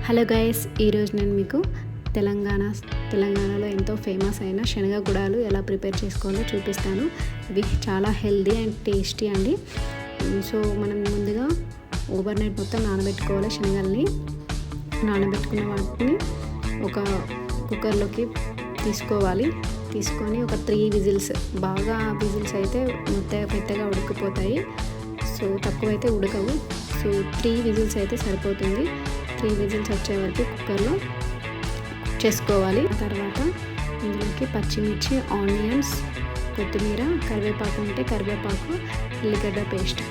Hello guys, ఈరోజు నేను మీకు తెలంగాణలో ఎంతో ఫేమస్ అయిన శనగ గుడాలు ఎలా ప్రిపేర్ చేసుకోవాలో చూపిస్తాను. ఇవి చాలా హెల్దీ అండ్ టేస్టీ అండి. సో మనం ముందుగా ఓవర్ నైట్ మొత్తం నానబెట్టుకోవాలి. శనగల్ని నానబెట్టుకున్న వాటిని ఒక కుక్కర్లోకి తీసుకొని ఒక 3 విజిల్స్, బాగా విజిల్స్ అయితే మెత్తగా ఉడికిపోతాయి. సో తక్కువైతే ఉడకవు. సో 3 విజిల్స్ అయితే సరిపోతుంది. 3 విజిల్స్ వచ్చే వరకు కుక్కర్లో చేసుకోవాలి. తర్వాత ఇందులోకి పచ్చిమిర్చి, ఆనియన్స్, కొత్తిమీర, కరివేపాకు ఉంటే కరివేపాకు, ఉల్లిగడ్డ పేస్ట్.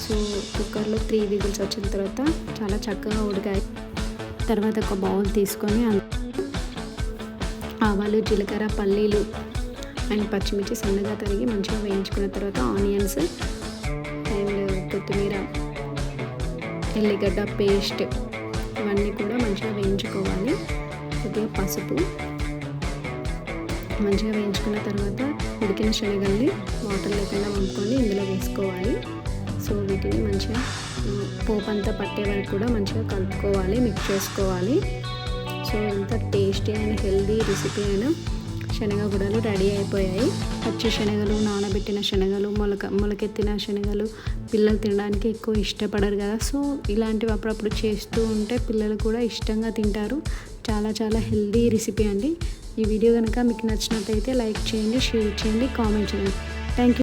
సో కుక్కర్లో 3 విజిల్స్ వచ్చిన తర్వాత చాలా చక్కగా ఉడికాయి. తర్వాత ఒక బౌల్ తీసుకొని ఆవాలు, జీలకర్ర, పల్లీలు అండ్ పచ్చిమిర్చి సన్నగా తరిగి మంచిగా వేయించుకున్న తర్వాత ఆనియన్స్ అండ్ కొత్తిమీర, ఉల్లిగడ్డ పేస్ట్ ఇవన్నీ కూడా మంచిగా వేయించుకోవాలి. కొద్దిగా పసుపు మంచిగా వేయించుకున్న తర్వాత ఉడికిన శనగల్ని వాటర్ లేకుండా వంపుకొని ఇందులో వేసుకోవాలి. సో వీటిని మంచిగా పోపు అంతా పట్టే వరకు కూడా మంచిగా కలుపుకోవాలి, మిక్స్ చేసుకోవాలి. సో ఇంత టేస్టీ అయిన హెల్దీ రెసిపీ అయిన శనగ గుడాలు రెడీ అయిపోయాయి. పచ్చి శనగలు, నానబెట్టిన శనగలు, మొలకెత్తిన శనగలు పిల్లలు తినడానికి ఎక్కువ ఇష్టపడరు కదా. సో ఇలాంటివి అప్పుడప్పుడు చేస్తూ ఉంటే పిల్లలు కూడా ఇష్టంగా తింటారు. చాలా హెల్దీ రెసిపీ అండి. ఈ వీడియో కనుక మీకు నచ్చినట్లయితే లైక్ చేయండి, షేర్ చేయండి, కామెంట్ చేయండి. Thank you.